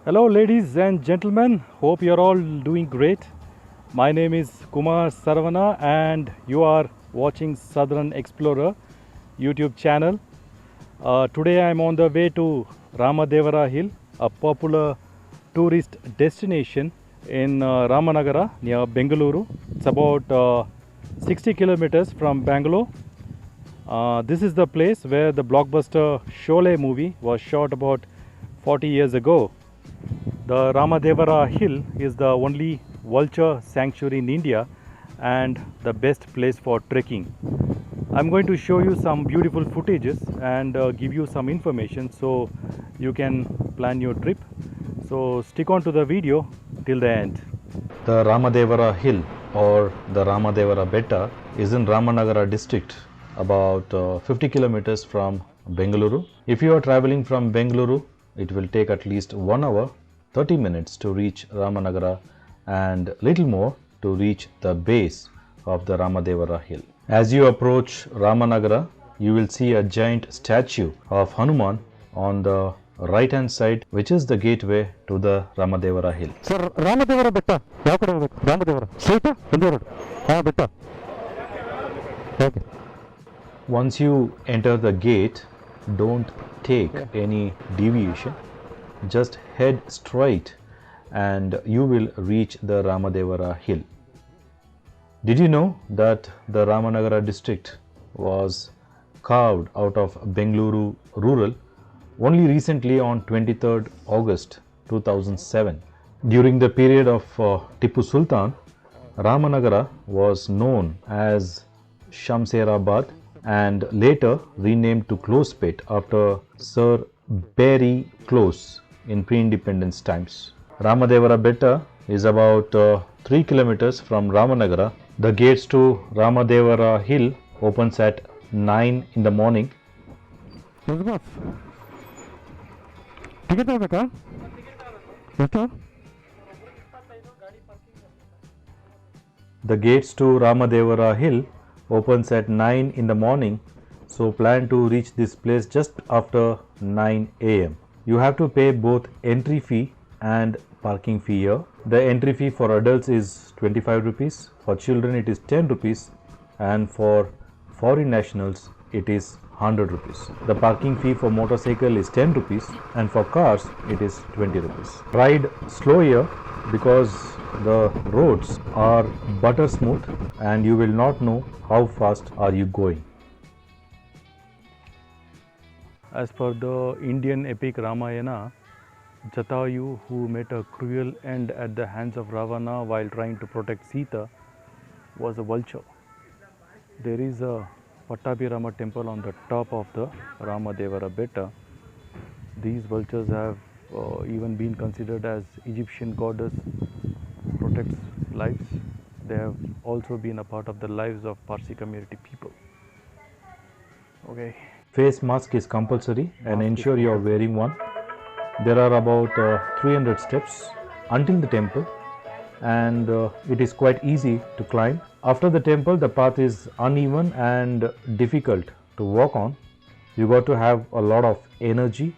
Hello, ladies and gentlemen. Hope you're all doing great. My name is Kumar Saravana, and you are watching Southern Explorer YouTube channel. Today I'm on the way to Ramadevara Hill, a popular tourist destination in Ramanagara near Bengaluru. It's about 60 kilometers from Bangalore. This is the place where the blockbuster Sholay movie was shot about 40 years ago. The Ramadevara Hill is the only vulture sanctuary in India and the best place for trekking. I'm going to show you some beautiful footages and give you some information so you can plan your trip. So stick on to the video till the end. The Ramadevara Hill or the Ramadevara Betta is in Ramanagara district, about 50 kilometers from Bengaluru. If you are traveling from Bengaluru, it will take at least 1 hour 30 minutes to reach Ramanagara and little more to reach the base of the Ramadevara Hill. As you approach Ramanagara, you will see a giant statue of Hanuman on the right hand side, which is the gateway to the Ramadevara Hill. Sir, Ramadevara Betta. ಯಾವ ಕಡೆ ಹೋಗ್ಬೇಕು? ರಾಮದೇವರ straight ಒಂದೇ road. ಬೆಟ್ಟ. Okay. Once you enter the gate, don't take any deviation. Just head straight and you will reach the Ramadevara Hill. Did you know that the Ramanagara district was carved out of Bengaluru rural only recently on 23rd August 2007? During the period of Tipu Sultan, Ramanagara was known as Shamsherabad and later renamed to Closepet after Sir Barry Close in pre-independence times. Ramadevara Betta is about 3 kilometers from Ramanagara. The gates to Ramadevara Hill opens at 9 in the morning. Ticket ತಗೋಬೇಕಾ? ಎಷ್ಟು? The gates to Ramadevara Hill opens at 9 in the morning, so plan to reach this place just after 9 am. You have to pay both entry fee and parking fee here. The entry fee for adults is 25 rupees, for children it is 10 rupees, and for foreign nationals it is 100 rupees. The parking fee for motorcycle is 10 rupees and for cars it is 20 rupees. Ride slow here because the roads are butter smooth and you will not know how fast are you going. As per the Indian epic Ramayana, Jatayu, who met a cruel end at the hands of Ravana while trying to protect Sita, was a vulture. There is a Pattabhirama temple on the top of the Ramadevara Betta. These vultures have even been considered as Egyptian goddess, protects lives. They have also been a part of the lives of Parsi community people. Okay. Face mask is compulsory and ensure you are wearing one. There are about 300 steps until the temple and it is quite easy to climb. After the temple, the path is uneven and difficult to walk on. You got to have a lot of energy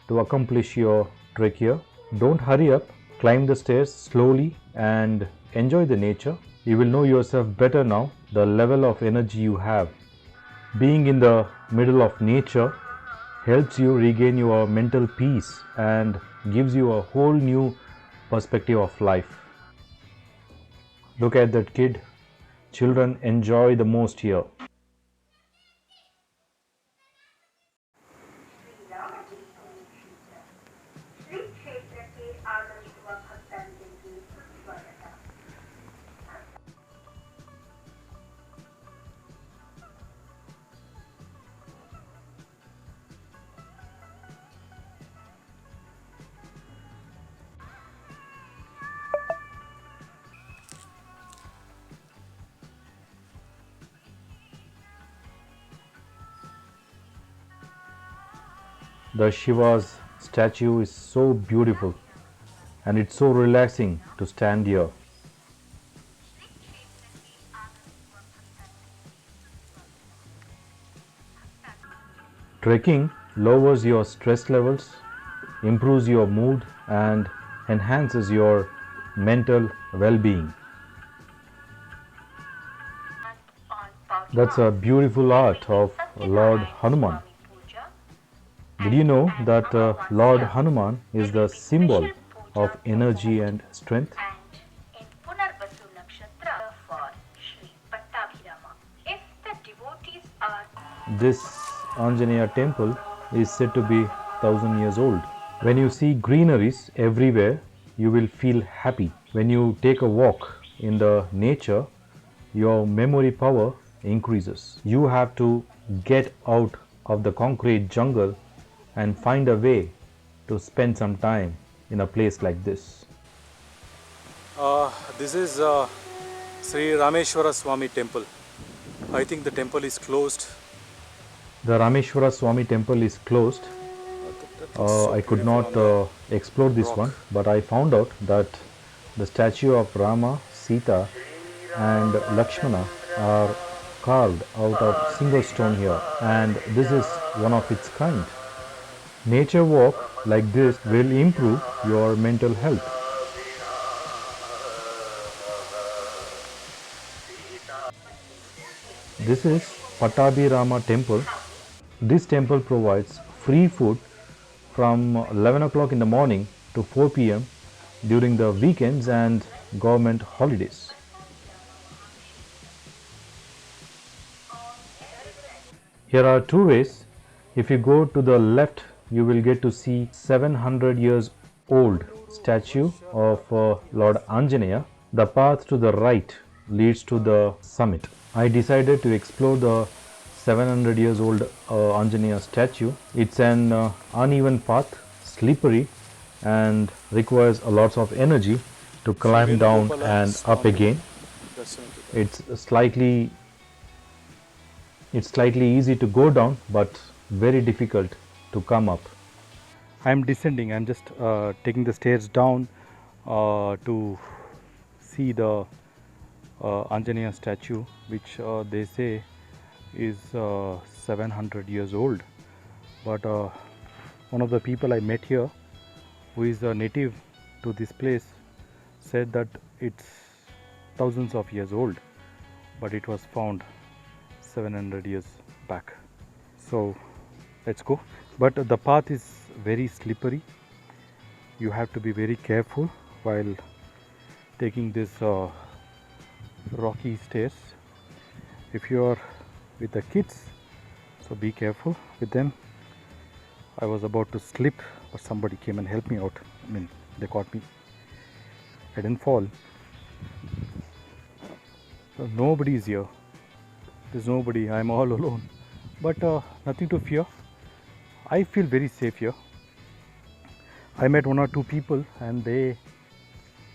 to accomplish your trek here. Don't hurry up, climb the stairs slowly and enjoy the nature. You will know yourself better now, the level of energy you have. Being in the middle of nature helps you regain your mental peace and gives you a whole new perspective of life. Look at that kid. Children enjoy the most here. The Shiva's statue is so beautiful and it's so relaxing to stand here. Trekking lowers your stress levels, improves your mood and enhances your mental well-being. That's a beautiful art of Lord Hanuman. Did you know that Lord Hanuman is the symbol of energy and strength? And in Punarvasu Nakshatra for Sri Pattabhirama. If the devotees are This Anjaneya temple is said to be 1000 years old. When you see greeneries everywhere, you will feel happy. When you take a walk in the nature, your memory power increases. You have to get out of the concrete jungle and find a way to spend some time in a place like this. This is Sri Rameshwara Swami temple. I think the temple is closed. The Rameshwara Swami temple is closed. I could not explore this one, but I found out that the statue of Rama, Sita, and Lakshmana are carved out of single stone here, and this is one of its kind. Nature walk like this will improve your mental health. This is Pattabhirama temple. This temple provides free food from 11 o'clock in the morning to 4 p.m. during the weekends and government holidays. Here are two ways. If you go to the left, you will get to see 700 years old statue of Lord Anjaneya. The path to the right leads to the summit. I decided to explore the 700 years old Anjaneya statue. It's an uneven path, slippery, and requires a lot of energy to climb down and up again. It's slightly easy to go down, but very difficult to come up. I'm descending. I'm just taking the stairs down to see the Anjaneya statue, which they say is 700 years old. But one of the people I met here, who is a native to this place, said that it's thousands of years old, but it was found 700 years back. So let's go. But the path is very slippery. You have to be very careful while taking this rocky stairs. If you are with the kids, so be careful with them. I was about to slip, but somebody came and helped me out. I mean, they caught me. I didn't fall. So nobody is here. There's nobody. I'm all alone. But nothing to fear. I feel very safe here. I met one or two people and they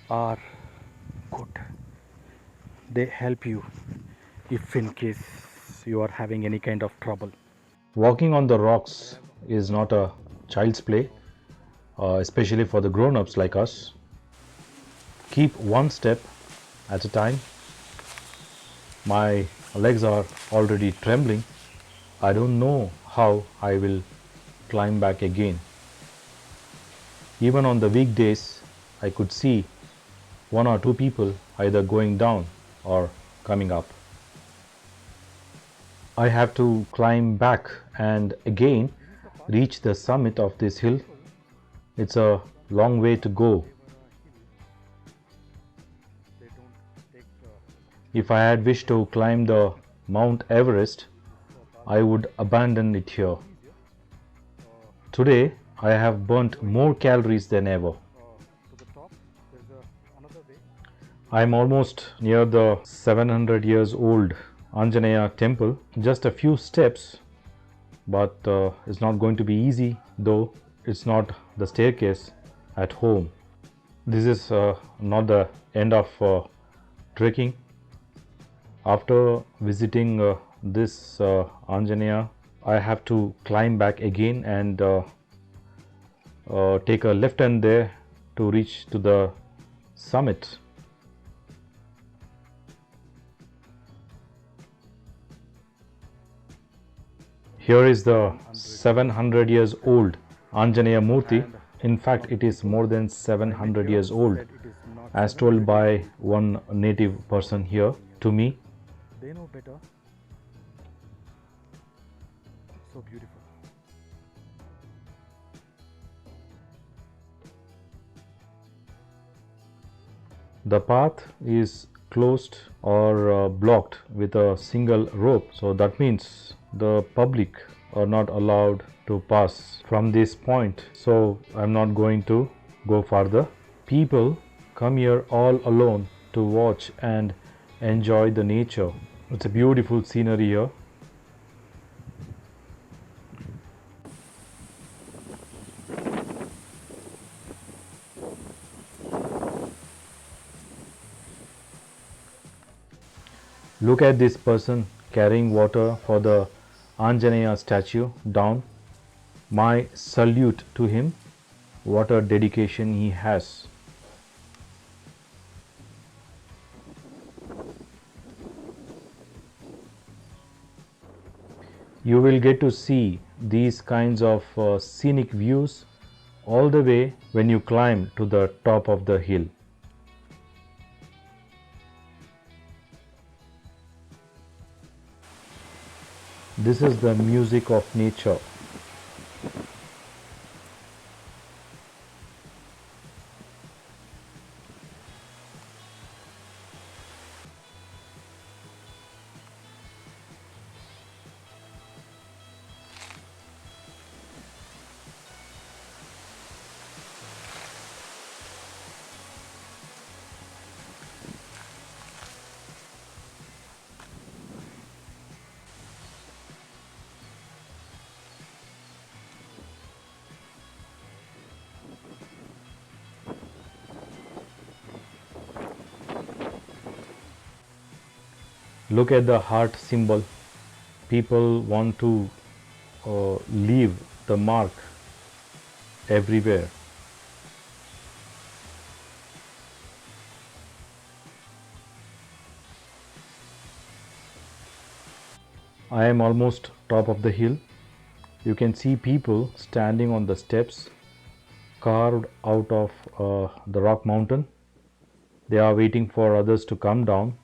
are good. They help you if in case you are having any kind of trouble. Walking on the rocks is not a child's play, especially for the grown-ups like us. Keep one step at a time. My legs are already trembling. I don't know how I will climb back again. Even on the weekdays, I could see one or two people either going down or coming up. I have to climb back and again reach the summit of this hill. It's a long way to go. If I had wished to climb the Mount Everest, I would abandon it here. Today, I have burnt more calories than ever. I am almost near the 700 years old Anjaneya temple. Just a few steps, but it's not going to be easy, though it's not the staircase at home. This is not the end of trekking. After visiting this Anjaneya, I have to climb back again and take a left turn there to reach to the summit. Here is the 700 years old Anjaneya Murti. In fact, it is more than 700 years old, as told by one native person here to me. They know better. So beautiful. The path is closed or blocked with a single rope, so that means the public are not allowed to pass from this point, so I'm not going to go further. People come here all alone to watch and enjoy the nature. It's a beautiful scenery here. Look at this person carrying water for the Anjaneya statue down. My salute to him. What a dedication he has. You will get to see these kinds of scenic views all the way when you climb to the top of the hill. This is the music of nature. Look at the heart symbol. People want to leave the mark everywhere. I am almost top of the hill. You can see people standing on the steps carved out of the rock mountain. They are waiting for others to come down.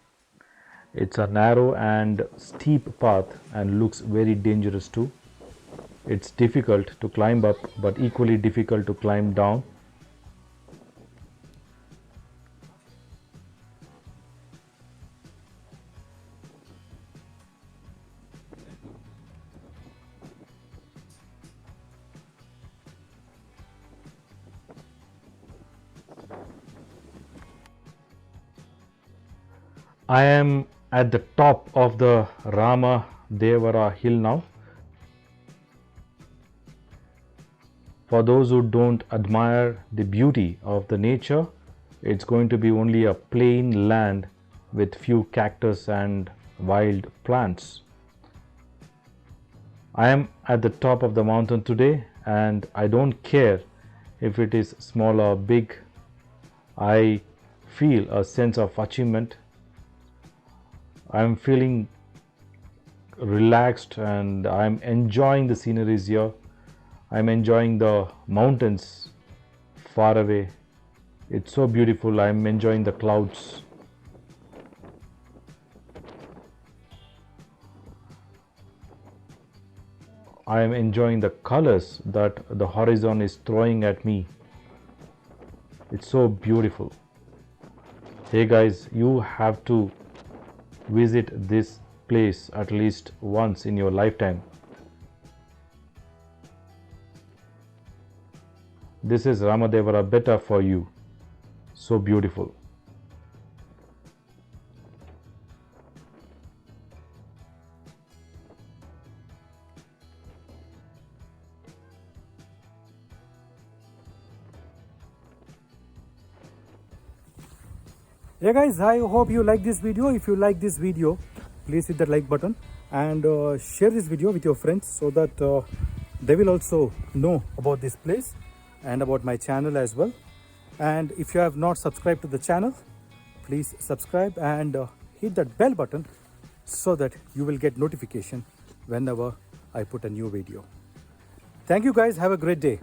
It's a narrow and steep path and looks very dangerous too. It's difficult to climb up, but equally difficult to climb down. I am at the top of the Rama Devara hill now. For those who don't admire the beauty of the nature, it's going to be only a plain land with few cactus and wild plants. I am at the top of the mountain today, and I don't care if it is small or big. I feel a sense of achievement. I'm feeling relaxed and I'm enjoying the sceneries here. I'm enjoying the mountains far away. It's so beautiful. I'm enjoying the clouds. I am enjoying the colors that the horizon is throwing at me. It's so beautiful. Hey guys, you have to visit this place at least once in your lifetime. This is Ramadevara Betta for you. So beautiful. Yeah guys, I hope you like this video. If you like this video, please hit that like button and share this video with your friends so that they will also know about this place and about my channel as well. And if you have not subscribed to the channel, please subscribe and hit that bell button so that you will get notification whenever I put a new video. Thank you guys. Have a great day.